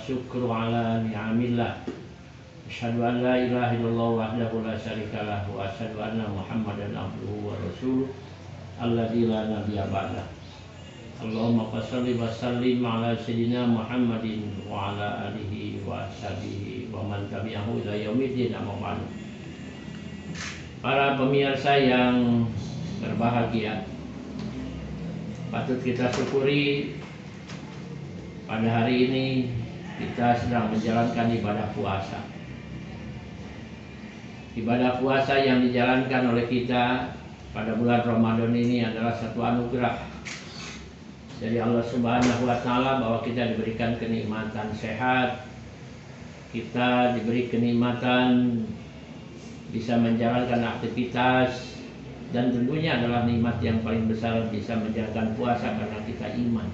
syukru ala ni'amillah. Asyhadu an la ilaha illallah wahdahu la syarikalah wa asyhadu anna Muhammadan abduhu wa rasuluh alladzi la nabiyya ba'dah. Allahumma shalli wa sallim ala sayyidina Muhammadin wa ala alihi wa ashabihi wa man tabi'ahu ila yaumiddin, amma ba'du. Para pemirsa yang berbahagia, patut kita syukuri pada hari ini kita sedang menjalankan ibadah puasa. Ibadah puasa yang dijalankan oleh kita pada bulan Ramadan ini adalah satu anugerah dari Allah Subhanahu wa Ta'ala, bahwa kita diberikan kenikmatan sehat, kita diberi kenikmatan bisa menjalankan aktivitas, dan tentunya adalah nikmat yang paling besar bisa menjalankan puasa karena kita iman.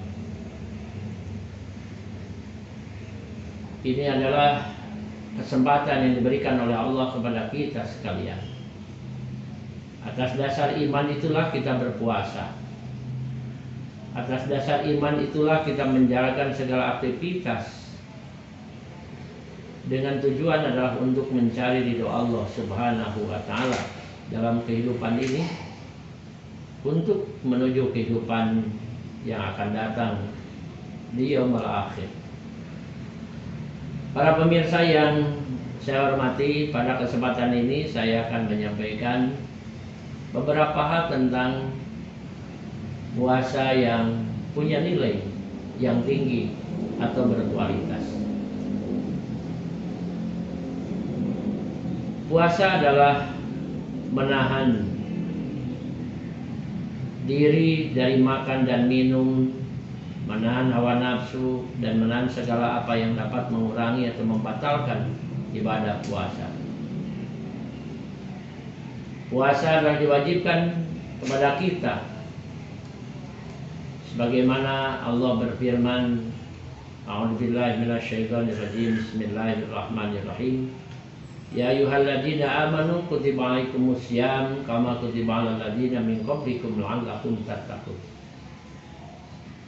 Ini adalah kesempatan yang diberikan oleh Allah kepada kita sekalian. Atas dasar iman itulah kita berpuasa. Atas dasar iman itulah kita menjalankan segala aktivitas dengan tujuan adalah untuk mencari ridho Allah Subhanahu wa Ta'ala dalam kehidupan ini, untuk menuju kehidupan yang akan datang di yaumul akhir. Para pemirsa yang saya hormati, pada kesempatan ini saya akan menyampaikan beberapa hal tentang puasa yang punya nilai yang tinggi atau berkualitas. Puasa adalah menahan diri dari makan dan minum, menahan hawa nafsu, dan menahan segala apa yang dapat mengurangi atau membatalkan ibadah puasa. Puasa adalah diwajibkan kepada kita, sebagaimana Allah berfirman, A'udzubillahi minasyaitonirrajim, Bismillahirrahmanirrahim. Ya ayyuhalladzina amanu kutiba alaikumussyam kama kutiba alal ladzina min qablikum la'allakum tattaqun.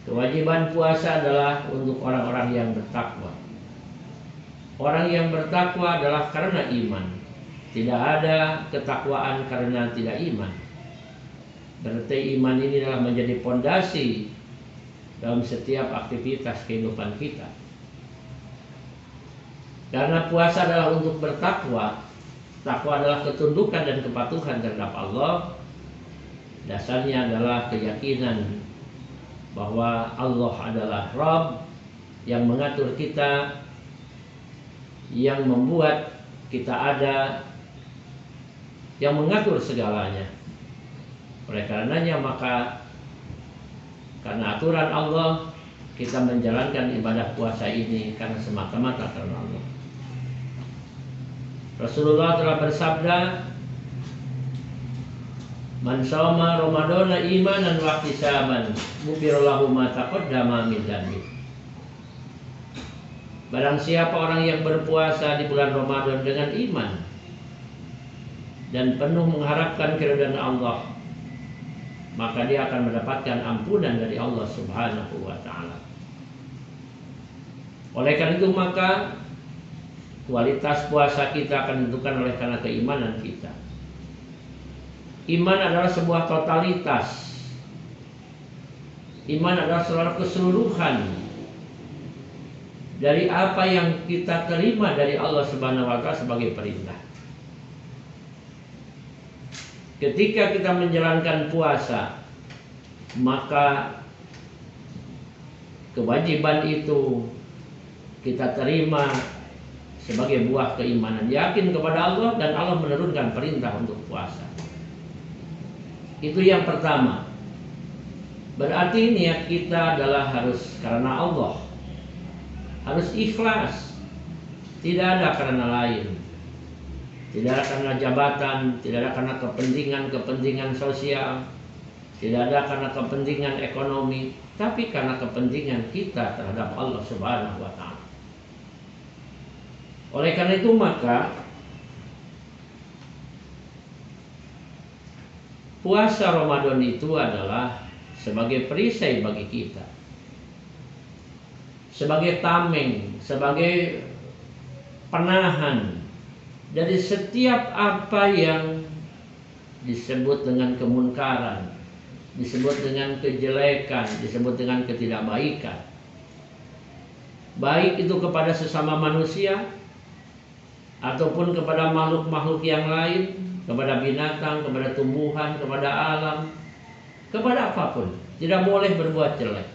Kewajiban puasa adalah untuk orang-orang yang bertakwa. Orang yang bertakwa adalah karena iman. Tidak ada ketakwaan karena tidak iman. Berarti iman ini adalah menjadi pondasi dalam setiap aktivitas kehidupan kita. Karena puasa adalah untuk bertakwa. Takwa adalah ketundukan dan kepatuhan terhadap Allah. Dasarnya adalah keyakinan bahwa Allah adalah Rabb yang mengatur kita, yang membuat kita ada, yang mengatur segalanya. Oleh karenanya maka karena aturan Allah, kita menjalankan ibadah puasa ini karena semata-mata karena Allah. Rasulullah telah bersabda, Man shoma Ramadana imanan wa ihtisaban ghufira lahu ma taqaddama min dzanbi. Barang siapa orang yang berpuasa di bulan Ramadan dengan iman dan penuh mengharapkan keridhaan Allah, maka dia akan mendapatkan ampunan dari Allah Subhanahu wa Ta'ala. Oleh karena itu maka kualitas puasa kita akan ditentukan oleh karena keimanan kita. Iman adalah sebuah totalitas. Iman adalah sebuah keseluruhan dari apa yang kita terima dari Allah Subhanahu wa Ta'ala sebagai perintah. Ketika kita menjalankan puasa, maka kewajiban itu kita terima sebagai buah keimanan, yakin kepada Allah, dan Allah menurunkan perintah untuk puasa. Itu yang pertama. Berarti niat kita adalah harus karena Allah, harus ikhlas, tidak ada karena lain. Tidak ada karena jabatan, tidak ada karena kepentingan sosial, tidak ada karena kepentingan ekonomi, tapi karena kepentingan kita terhadap Allah Subhanahu wa Ta'ala. Oleh karena itu maka puasa Ramadan itu adalah sebagai perisai bagi kita, sebagai tameng, sebagai penahan dari setiap apa yang disebut dengan kemunkaran, disebut dengan kejelekan, disebut dengan ketidakbaikan. Baik itu kepada sesama manusia ataupun kepada makhluk-makhluk yang lain, kepada binatang, kepada tumbuhan, kepada alam, kepada apapun. Tidak boleh berbuat jelek.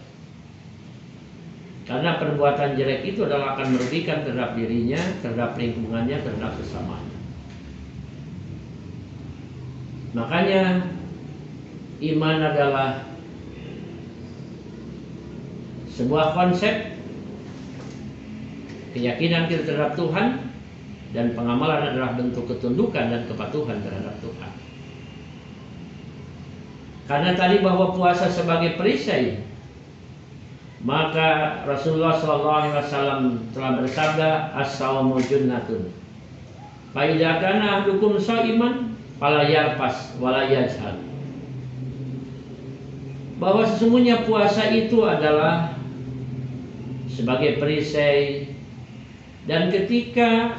Karena perbuatan jelek itu adalah akan merugikan terhadap dirinya, terhadap lingkungannya, terhadap sesamanya. Makanya iman adalah sebuah konsep keyakinan kita terhadap Tuhan, dan pengamalan adalah bentuk ketundukan dan kepatuhan terhadap Tuhan. Karena tadi bahwa puasa sebagai perisai, maka Rasulullah SAW telah bersabda, as-sawmu junnatun. Fa idza kana ahdukum shaiman fala yarfas wala yajhal. Bahwa sesungguhnya puasa itu adalah sebagai perisai, dan ketika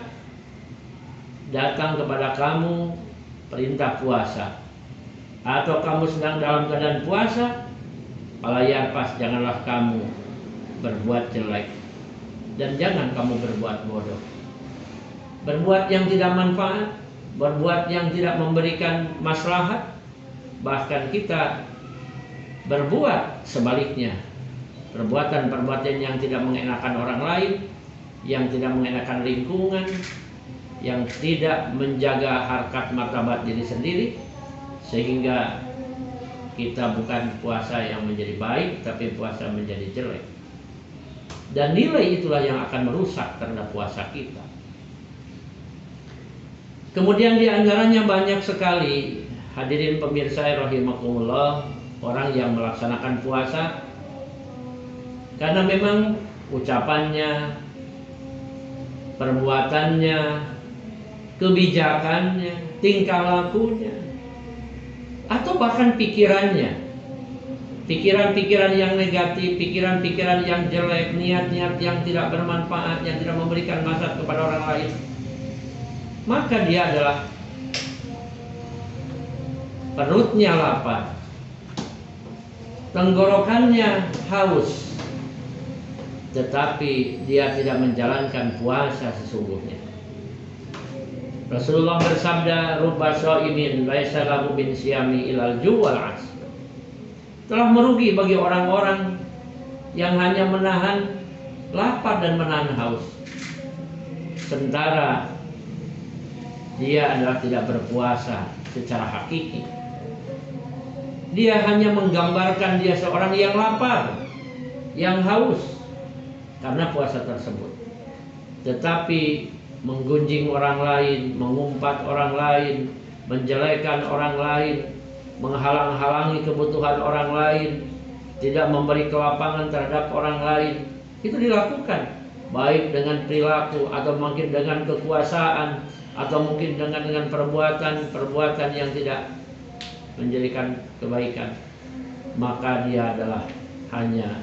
datang kepada kamu perintah puasa atau kamu sedang dalam keadaan puasa, fala yarfas, janganlah kamu berbuat jelek, dan jangan kamu berbuat bodoh, berbuat yang tidak manfaat, berbuat yang tidak memberikan maslahat. Bahkan kita berbuat sebaliknya, perbuatan-perbuatan yang tidak mengenakan orang lain, yang tidak mengenakan lingkungan, yang tidak menjaga harkat martabat diri sendiri, sehingga kita bukan puasa yang menjadi baik, tapi puasa menjadi jelek. Dan nilai itulah yang akan merusak terhadap puasa kita. Kemudian di antaranya banyak sekali, hadirin pemirsa rahimakumullah, orang yang melaksanakan puasa karena memang ucapannya, perbuatannya, kebijakannya, tingkah lakunya, atau bahkan pikirannya, pikiran-pikiran yang negatif, pikiran-pikiran yang jelek, niat-niat yang tidak bermanfaat, yang tidak memberikan manfaat kepada orang lain, maka dia adalah perutnya lapar, tenggorokannya haus, tetapi dia tidak menjalankan puasa sesungguhnya. Rasulullah bersabda, rubba shaimin laisa lahu min siyami ilal ju' wal 'atsy. Telah merugi bagi orang-orang yang hanya menahan lapar dan menahan haus, sementara dia adalah tidak berpuasa secara hakiki. Dia hanya menggambarkan dia seorang yang lapar, yang haus karena puasa tersebut, tetapi menggunjing orang lain, mengumpat orang lain, menjelekan orang lain, menghalang-halangi kebutuhan orang lain, tidak memberi kelapangan terhadap orang lain, itu dilakukan baik dengan perilaku atau mungkin dengan kekuasaan, atau mungkin dengan perbuatan yang tidak menjadikan kebaikan. Maka dia adalah hanya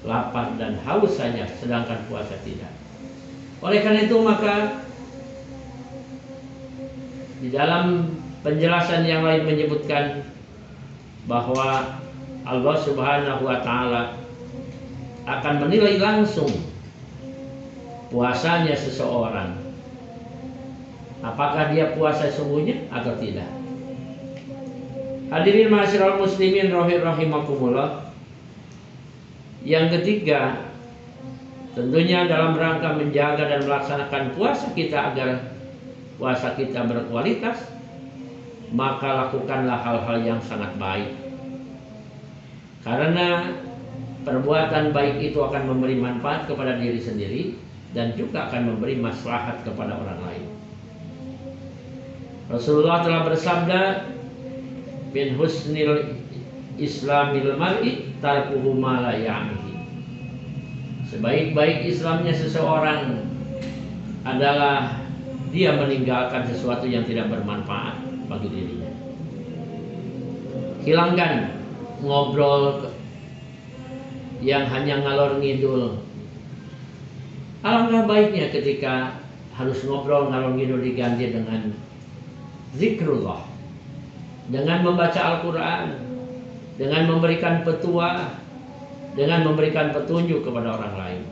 lapar dan haus saja, sedangkan puasa tidak. Oleh karena itu, maka di dalam penjelasan yang lain menyebutkan bahwa Allah Subhanahu wa taala akan menilai langsung puasanya seseorang, apakah dia puasa sungguhnya atau tidak. Hadirin ma'asyiral muslimin rahimakumullah. Yang ketiga, tentunya dalam rangka menjaga dan melaksanakan puasa kita agar puasa kita berkualitas, maka lakukanlah hal-hal yang sangat baik. Karena perbuatan baik itu akan memberi manfaat kepada diri sendiri dan juga akan memberi maslahat kepada orang lain. Rasulullah telah bersabda, min husnil islamil mar'i tarkuhu ma la ya'nihi. Sebaik-baik Islamnya seseorang adalah dia meninggalkan sesuatu yang tidak bermanfaat bagi dirinya. Hilangkan ngobrol yang hanya ngalor ngidul, Alangkah baiknya ketika harus ngobrol ngalor ngidul diganti dengan zikrullah, dengan membaca Al-Quran, dengan memberikan petua, dengan memberikan petunjuk kepada orang lain.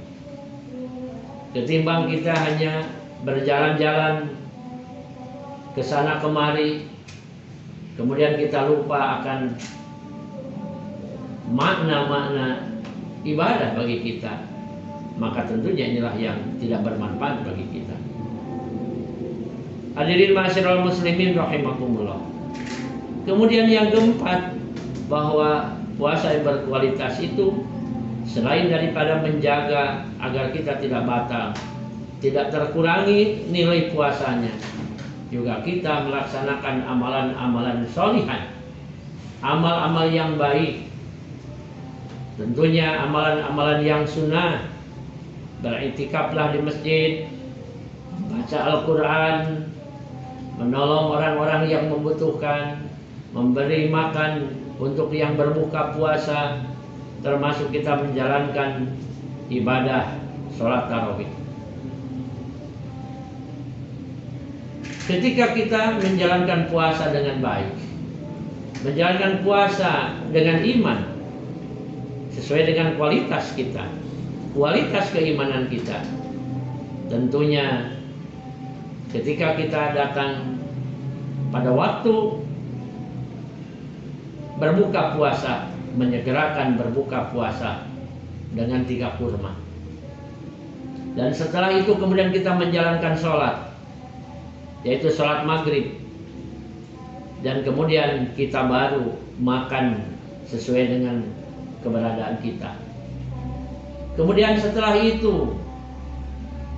Ketimbang kita hanya berjalan-jalan ke sana kemari, kemudian kita lupa akan makna-makna ibadah bagi kita, maka tentunya inilah yang tidak bermanfaat bagi kita. Hadirin ma'asyiral muslimin rahimakumullah. Kemudian yang keempat, bahwa puasa yang berkualitas itu selain daripada menjaga agar kita tidak batal, tidak terkurangi nilai puasanya, juga kita melaksanakan amalan-amalan sholihan, amal-amal yang baik. Tentunya amalan-amalan yang sunnah, beriktikaflah di masjid, baca Al-Quran, menolong orang-orang yang membutuhkan, memberi makan untuk yang berbuka puasa, termasuk kita menjalankan ibadah sholat tarawih. Ketika kita menjalankan puasa dengan baik, menjalankan puasa dengan iman, sesuai dengan kualitas kita, kualitas keimanan kita, tentunya ketika kita datang pada waktu berbuka puasa, menyegerakan berbuka puasa dengan 3 kurma. Dan setelah itu kemudian kita menjalankan sholat, yaitu sholat maghrib. Dan kemudian kita baru makan sesuai dengan keberadaan kita. Kemudian setelah itu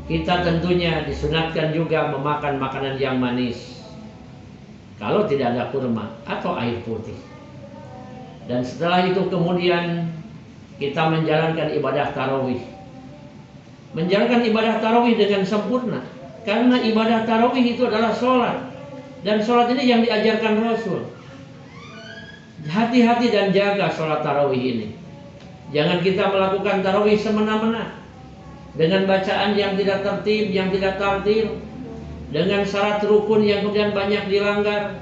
kita tentunya disunatkan juga memakan makanan yang manis, kalau tidak ada kurma atau air putih. Dan setelah itu kemudian kita menjalankan ibadah tarawih. Menjalankan ibadah tarawih dengan sempurna, karena ibadah tarawih itu adalah sholat, dan sholat ini yang diajarkan Rasul. Hati-hati dan jaga sholat tarawih ini. Jangan kita melakukan tarawih semena-mena, dengan bacaan yang tidak tertib, yang tidak tartil, dengan syarat rukun yang kemudian banyak dilanggar.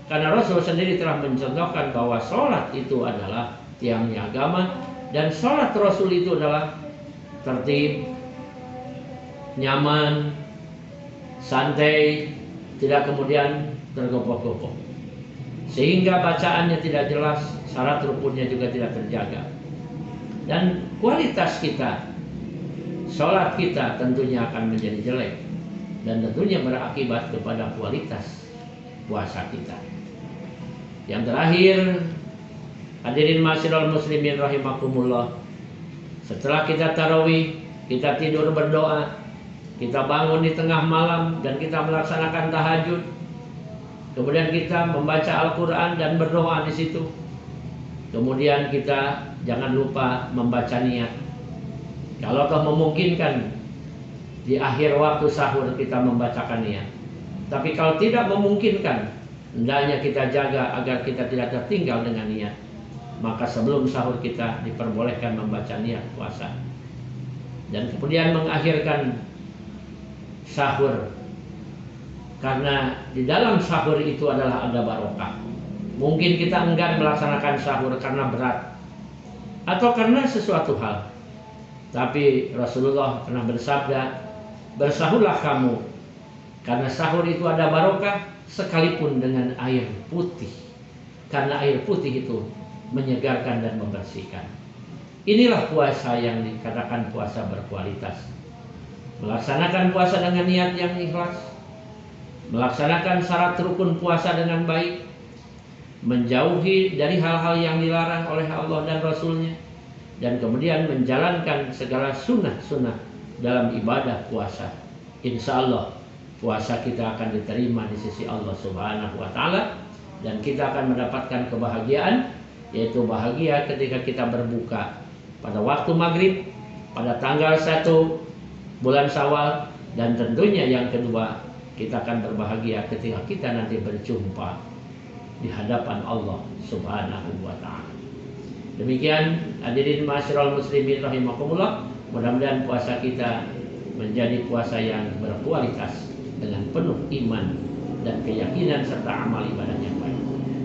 Karena Rasul sendiri telah mencontohkan bahwa sholat itu adalah tiangnya agama, dan sholat Rasul itu adalah tertib, nyaman, santai, tidak kemudian tergopoh-gopoh, sehingga bacaannya tidak jelas, syarat rukunnya juga tidak terjaga. Dan kualitas kita, sholat kita tentunya akan menjadi jelek, dan tentunya berakibat kepada kualitas puasa kita. Yang terakhir, hadirin ma'asyiral muslimin rahimakumullah, setelah kita tarawih, kita tidur berdoa, kita bangun di tengah malam dan kita melaksanakan tahajud, kemudian kita membaca Al-Quran dan berdoa di situ. Kemudian kita jangan lupa membaca niat. Kalau toh memungkinkan, di akhir waktu sahur kita membacakan niat. Tapi kalau tidak memungkinkan, hendaknya kita jaga agar kita tidak tertinggal dengan niat. Maka sebelum sahur kita diperbolehkan membaca niat puasa. Dan kemudian mengakhirkan sahur, karena di dalam sahur itu adalah ada barokah. Mungkin kita enggan melaksanakan sahur karena berat atau karena sesuatu hal, tapi Rasulullah pernah bersabda, bersahurlah kamu, karena sahur itu ada barokah, sekalipun dengan air putih, karena air putih itu menyegarkan dan membersihkan. Inilah puasa yang dikatakan puasa berkualitas. Melaksanakan puasa dengan niat yang ikhlas, melaksanakan syarat rukun puasa dengan baik, menjauhi dari hal-hal yang dilarang oleh Allah dan Rasulnya, dan kemudian menjalankan segala sunnah-sunnah dalam ibadah puasa. Insya Allah puasa kita akan diterima di sisi Allah Subhanahu wa Ta'ala, dan kita akan mendapatkan kebahagiaan, yaitu bahagia ketika kita berbuka pada waktu maghrib pada tanggal 1 bulan Syawal, dan tentunya yang kedua, kita akan berbahagia ketika kita nanti berjumpa di hadapan Allah Subhanahu wa Ta'ala. Demikian hadirin ma'asyiral muslimin rahimakumullah, mudah-mudahan puasa kita menjadi puasa yang berkualitas dengan penuh iman dan keyakinan serta amal ibadah yang baik.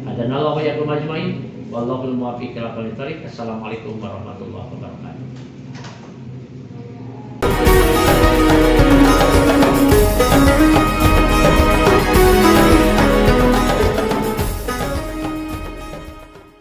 Hadanallahu wa iyyakum ajmain. Wallahul muwaffiq ila aqwamit thoriq. Assalamualaikum warahmatullahi wabarakatuh.